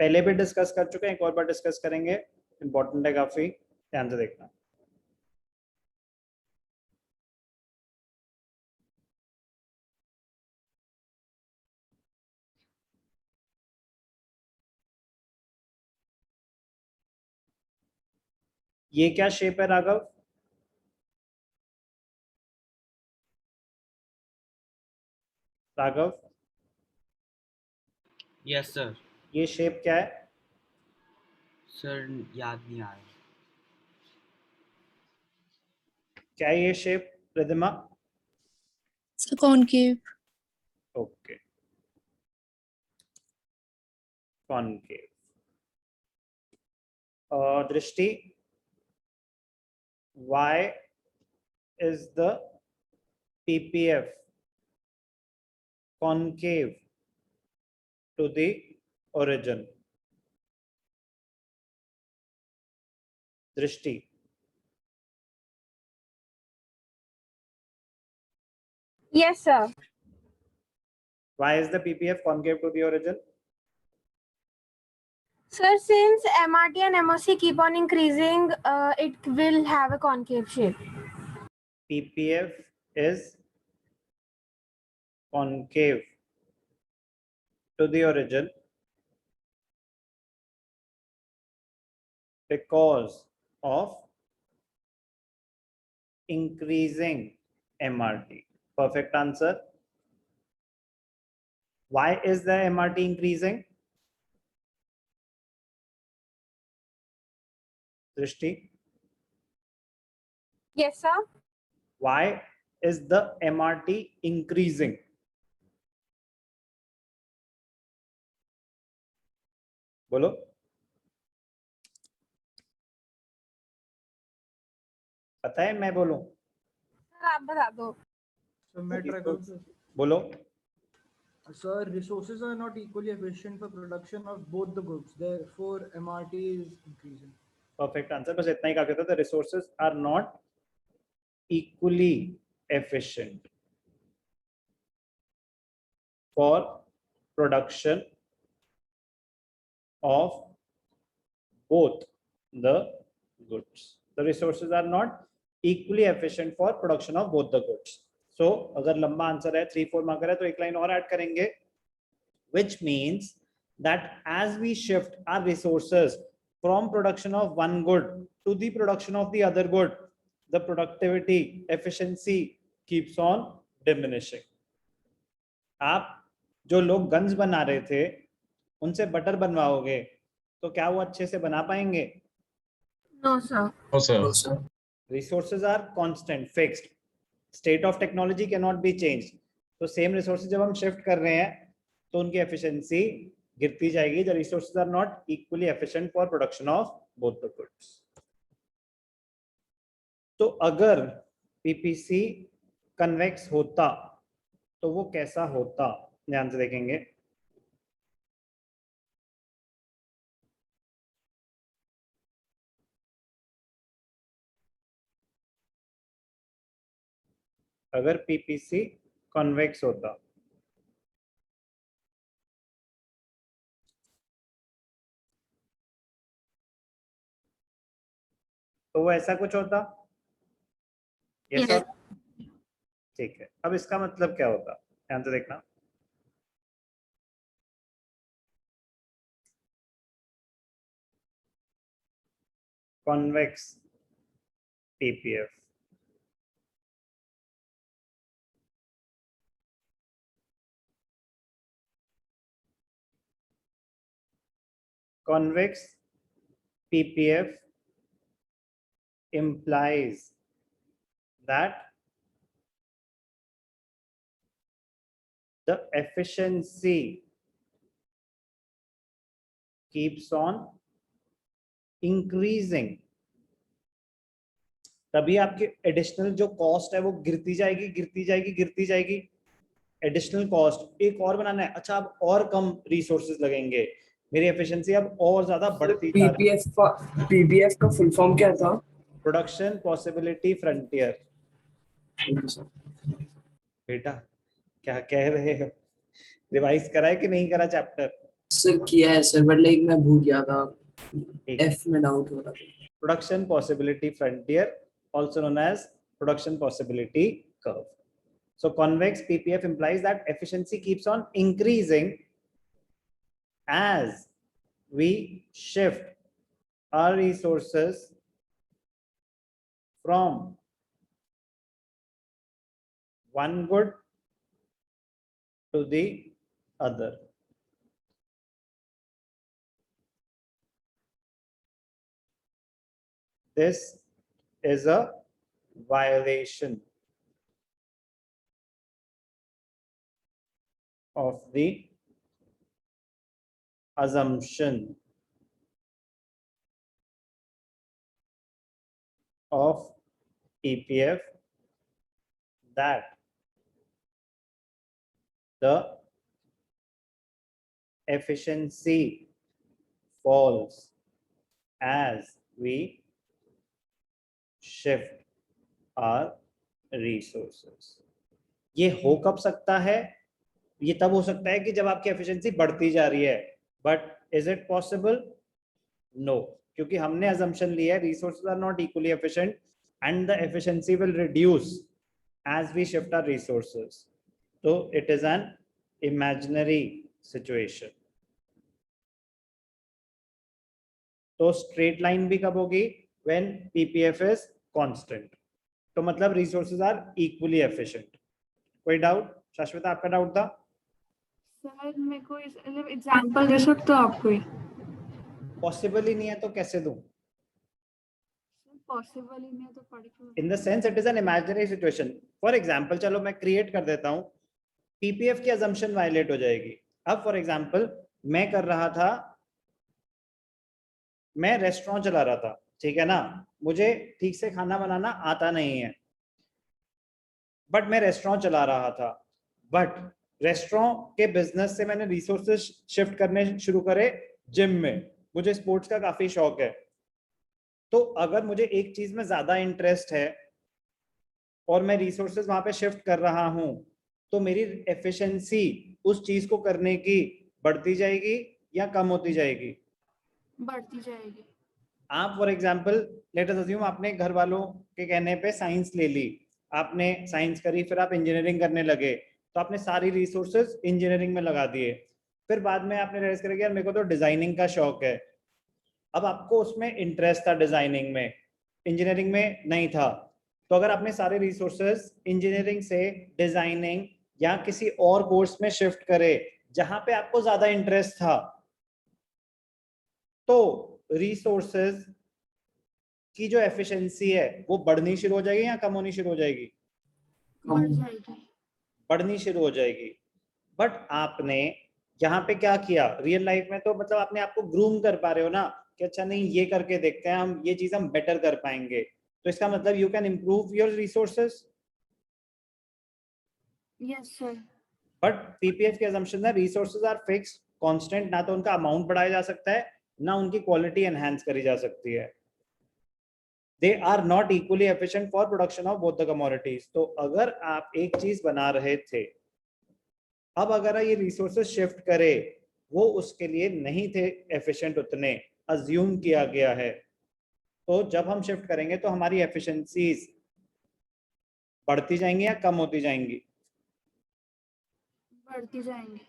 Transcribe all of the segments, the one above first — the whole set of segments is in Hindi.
पहले भी डिस्कस कर चुके हैं, एक और बार डिस्कस करेंगे, इंपॉर्टेंट है काफी, ध्यान से देखना। ये क्या शेप है राघव? Raghav, yes sir. ये शेप क्या है? सर याद नहीं आ रहा। क्या है ये shape Ridhima? Concave. Okay, concave. दृष्टि, why is the PPF concave to the origin? दृष्टि, Yes, sir. why is the PPF concave to the origin? Sir, since MRT and MOC keep on increasing, it will have a concave shape. PPF is concave to the origin because of increasing MRT. Perfect answer. Why is the MRT increasing? Drishti, Yes, sir. why is the MRT increasing? बोलो। पता है मैं बोलूं? Sir, आप बता दो। So मैं try करूं sir? बोलो। Sir, resources are not equally efficient for production of both the goods. Therefore, MRT is increasing. Perfect answer. बस इतना ही काफी होता है. The resources are not equally efficient for production of both the goods. The resources are not equally efficient for production of both the goods. So अगर लंबा आंसर है 3-4 मार्कर है तो एक लाइन और ऐड करेंगे, which means that as we shift our resources from production of one good to the production of the other good, the productivity, efficiency keeps on diminishing. आप जो लोग गन्स बना रहे थे उनसे बटर बनवाओगे तो क्या वो अच्छे से बना पाएंगे? No, sir. No, sir. Resources are constant, fixed. State of technology cannot be changed. तो same resources जब हम shift कर रहे हैं तो उनकी efficiency गिरती जाएगी. The resources are not equally efficient for production of both the goods. तो अगर PPC convex होता तो वो कैसा होता? ध्यान से देखेंगे. अगर PPC convex होता तो वो ऐसा कुछ होता? Yes or? ठीक है. अब इसका मतलब क्या होता? ध्यान से देखना. Convex PPF. Convex PPF implies that the efficiency keeps on increasing. तभी आपके एडिशनल जो कॉस्ट है वो गिरती जाएगी. एडिशनल कॉस्ट एक और बनाना है. अच्छा, अब और कम रिसोर्सेज लगेंगे, मेरी एफिशिएंसी अब और ज्यादा बढ़ती जा रही है. पीपीएफ का फुल फॉर्म क्या था? Production possibility frontier. बेटा क्या कह रहे हो? रिवाइज करा है कि नहीं करा चैप्टर? सर किया है सर, बट लाइक मैं भूल गया था, ठीक। एफ में डाउट हो रहा था। Production possibility frontier, also known as production possibility curve. So convex PPF implies that efficiency keeps on increasing as we shift our resources from one good to the other. This is a violation of the assumption of PPF that the efficiency falls as we shift our resources. ये हो कब सकता है? ये तब हो सकता है कि जब आपकी एफिशिएंसी बढ़ती जा रही है, but is it possible? No, क्योंकि हमने assumption लिया है resources are not equally efficient and the efficiency will reduce as we shift our resources. So it is an imaginary situation. तो स्ट्रेट लाइन भी कब होगी? when PPF is constant. तो मतलब resources are equally efficient. कोई डाउट? शाश्वता, आपका डाउट था? सर मेरे को एग्जांपल दे सकते हो आप कोई? पॉसिबल ही नहीं है तो कैसे दूं? पॉसिबल ही नहीं है तो पढ़ के in the sense it is an imaginary situation. For example, चलो मैं क्रिएट कर देता हूं, पीपीएफ की अजम्पशन वायलेट हो जाएगी. अब फॉर एग्जांपल मैं कर रहा था, मैं रेस्टोरेंट चला रहा था, ठीक है ना, मुझे ठीक से खाना बनाना आता नहीं है, बट मैं रेस्टोरेंट चला रहा था. बट रेस्टोरेंट के बिजनेस से मैंने रिसोर्सेज शिफ्ट करने शुरू करे जिम में. मुझे स्पोर्ट्स का काफी शौक है, तो अगर मुझे एक चीज में ज्यादा इंटरेस्ट है और मैं रिसोर्सेज वहां पे शिफ्ट कर रहा हूं, तो मेरी एफिशिएंसी उस चीज को करने की बढ़ती जाएगी या कम होती जाएगी? बढ़ती जाएगी. आप for example let us assume आपने घर वालों के कहने पे साइंस ले ली, आपने साइंस करी, फिर आप इंजीनियरिंग करने लगे, तो आपने सारी रिसोर्सेज इंजीनियरिंग में लगा दिए. फिर बाद में आपने रियलाइज करा कि यार मेरे को तो डिजाइनिंग का शौक है. अब आपको उसमें इंटरेस्ट था डिजाइनिंग में, इंजीनियरिंग में नहीं था. तो अगर आपने सारे रिसोर्सेज इंजीनियरिंग से डिजाइनिंग या किसी और कोर्स में शिफ्ट करे जहां पे आपको ज्यादा इंटरेस्ट था, तो रिसोर्सेज की जो एफिशिएंसी है वो बढ़नी शुरू हो जाएगी या कम होनी शुरू हो जाएगी? बढ़ जाएगी. बढ़नी शुरू हो जाएगी. बट आपने यहाँ पे क्या किया? रियल लाइफ में तो मतलब आपने आपको ग्रूम कर पा रहे हो ना कि अच्छा नहीं ये करके देखते हैं, हम ये चीज हम बेटर कर पाएंगे. तो इसका मतलब you can improve your resources. Yes sir. But PPF की assumption है रिसोर्सेज आर फिक्स्ड कांस्टेंट, ना तो उनका अमाउंट बढ़ाया जा सकता है ना उनकी क्वालिटी एनहांस करी जा सकती है. They are not equally efficient for production of both the commodities. तो अगर आप एक चीज बना रहे थे, अब अगर ये रिसोर्सेज शिफ्ट करे, वो उसके लिए नहीं थे एफिशिएंट उतने, अज्यूम किया गया है, तो जब हम शिफ्ट करेंगे तो हमारी एफिशिएंसीज बढ़ती जाएंगी या कम होती जाएंगी? बढ़ती जाएंगी.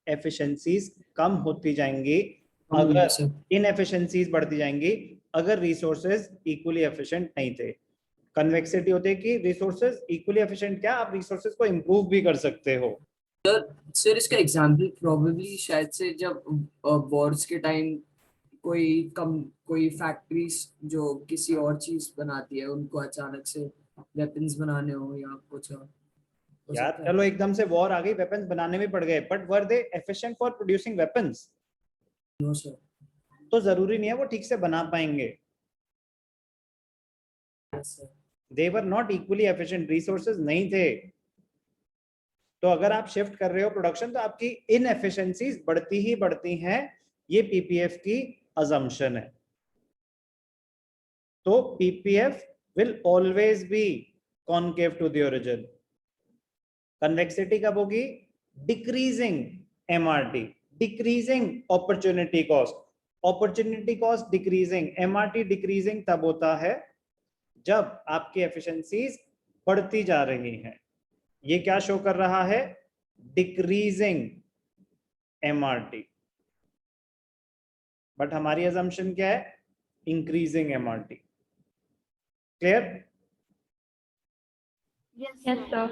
एफिशिएंसीज कम होती जाएंगी होंगी, अगर सर। इनएफिशिएंसीज बढ़ती जाएंगी अगर रिसोर्सेज इक्वली एफिशिएंट नहीं थे. कन्वेक्सिटी होती है कि रिसोर्सेज इक्वली एफिशिएंट, क्या आप रिसोर्सेज को इंप्रूव भी कर सकते हो. सर इसका एग्जांपल प्रोबेबली शायद से जब वॉर्स के टाइम कोई फैक्ट्रीज जो किसी और चीज बनाती है, उनको अचानक से वेपन्स बनाने हो या कुछ और हो यार सकता है। चलो एकदम से वॉर आ गई, वेपन्स बनाने में पड़ गए, but were they efficient for producing weapons? No sir. तो जरूरी नहीं है वो ठीक से बना पाएंगे. Yes sir. They were not equally efficient, resources नहीं थे. तो अगर आप शिफ्ट कर रहे हो प्रोडक्शन, तो आपकी इनएफिशिएंसीज बढ़ती ही बढ़ती हैं. ये पीपीएफ की assumption है. तो PPF will always be concave to the origin. Convexity कब होगी? Decreasing MRT, decreasing opportunity cost, opportunity cost decreasing, MRT decreasing तब होता है जब आपकी एफिशिएंसीज बढ़ती जा रही हैं। ये क्या शो कर रहा है? डिक्रीजिंग एमआरटी, बट हमारी अजम्पशन क्या है? Increasing MRT. Clear? Yes, Yes, sir.